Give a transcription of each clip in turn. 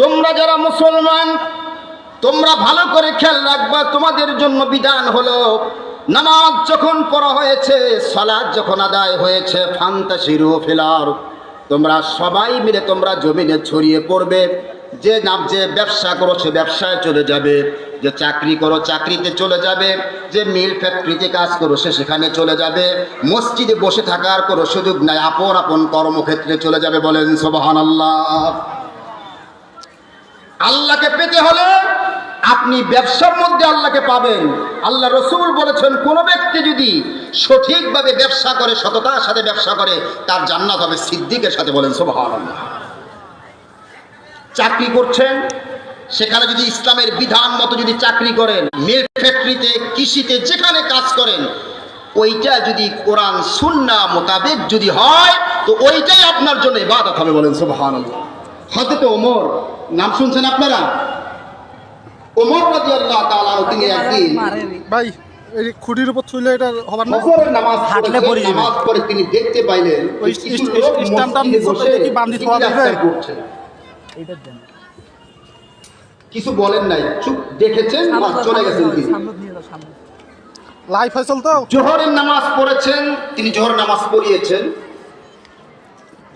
তোমরা যারা মুসলমান, তোমরা ভালো করে খেয়াল রাখবা, তোমাদের জন্য বিধান হলো নামাজ যখন পড়া হয়েছে, সালাত যখন আদায় হয়েছে, ফান্তাশিরু ফিল আরদ, তোমরা সবাই মিলে তোমরা জমিনে ছড়িয়ে পড়বে। যে ব্যবসা করো সে ব্যবসায় চলে যাবে, যে চাকরি করো চাকরিতে চলে যাবে, যে মিল ফ্যাক্টরিতে কাজ করো সে সেখানে চলে যাবে, মসজিদে বসে থাকার কোনো সুযোগ নাই, আপন আপন কর্মক্ষেত্রে চলে যাবে। বলেন সুবহানাল্লাহ। আল্লাহকে পেতে হলে আপনি ব্যবসার মধ্যে আল্লাহকে পাবেন। আল্লাহ রসুল বলেছেন, কোন ব্যক্তি যদি সঠিকভাবে ব্যবসা করে, সততার সাথে ব্যবসা করে, তার জান্নাত হবে সিদ্দিকের সাথে। বলেন সুবহানাল্লাহ। চাকরি করছেন, সেখানে যদি ইসলামের বিধান মতো যদি চাকরি করেন, মিল ফ্যাক্টরিতে, কৃষিতে, যেখানে কাজ করেন, ওইটা যদি কোরআন সুন্নাহ মোতাবেক যদি হয়, তো ওইটাই আপনার জন্য ইবাদত হবে। বলেন সুবহানাল্লাহ। হযরত ওমর নাম শুনছেন আপনারা? ওমর রাদিয়াল্লাহু তাআলা তিনি একদিন ভাই এই খুঁটির উপর থইলে এটা হবার না, ফজরের নামাজ হাঁটলে পড়ে যাবে। নামাজ পড়ে তিনি দেখতে পাইলেন ওই স্ট্যান্ডটা নিচে কি বান্ধি থোয়া দিবে এইটার জন্য কিছু বলেন নাই, চুপ দেখেছেন, চলে গেছেন। তিনি লাইভ ফয়সাল তো জোহরের নামাজ পড়েছেন, তিনি জোহর নামাজ পড়িয়েছেন।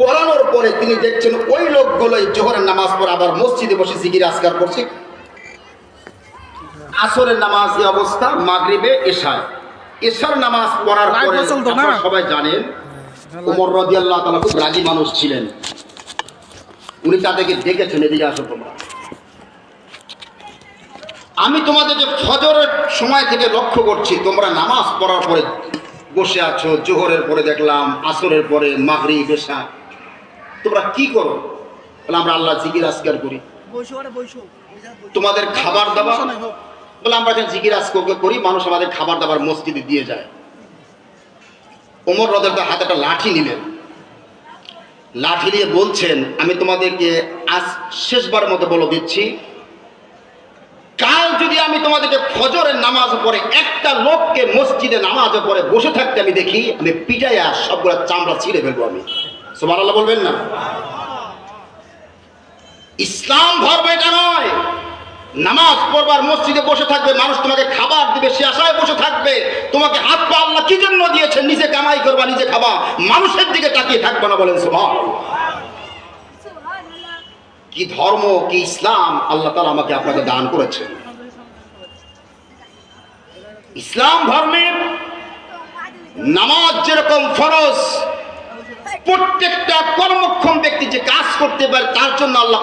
পড়ানোর পরে তিনি দেখছেন ওই লোকগুলোই জোহরের নামাজ পড়ে আবার মসজিদে বসে জিকির আজকার করছে। আসরের নামাজ এই অবস্থা, মাগরিবে, এশার নামাজ পড়ার পরে আপনারা সবাই জানেন ওমর রাদিয়াল্লাহু তাআলা খুব রাগী মানুষ ছিলেন। উনি তাদেরকে ডেকেছেন, এদিকে আসো তোমরা। আমি তোমাদেরকে ফজরের সময় থেকে লক্ষ্য করছি, তোমরা নামাজ পড়ার পরে বসে আছো, জোহরের পরে দেখলাম, আসরের পরে, মাগরিব, এশা, তোমরা কি করো? বলে আমরা আল্লাহ জিকির আজকার করি। তোমাদের খাবার দাবার? বলে আমরা যখন জিকির আজকার করি, মানুষ আমাদের খাবার দাবার মসজিদে দিয়ে যায়। ওমর রাদিয়াল্লাহু হাতে একটা লাঠি নিলেন, লাঠি দিয়ে বলছেন, আমি তোমাদেরকে আজ শেষবার মতো বলে দিচ্ছি, কাল যদি আমি তোমাদেরকে ফজরের নামাজ পড়ে একটা লোককে মসজিদে নামাজ পড়ে বসে থাকতে আমি দেখি, আমি পিটাইয়া সবগুলা চামড়া ছিঁড়ে ফেলবো। আমি সুবহানাল্লাহ বলবেন না? ইসলাম ধর্ম এটা নয়। নামাজ পড়বার মসজিদে বসে থাকবে, মানুষ তোমাকে খাবার দিবে, সে আশায় বসে থাকবে। তোমাকে হাত পা আল্লাহ কি জন্য দিয়েছেন? নিজে কামাই করবা, নিজে খাবা, মানুষের দিকে তাকিয়ে থাকবে না। বলেন সুবহানাল্লাহ। কি ধর্ম, কি ইসলাম আল্লাহ তাআলা আমাকে আপনাকে দান করেছেন। ইসলাম ধর্মে নামাজ যেরকম ফরজ, প্রত্যেকটা কর্মক্ষম ব্যক্তি যে কাজ করতে পারে তার জন্য আল্লাহ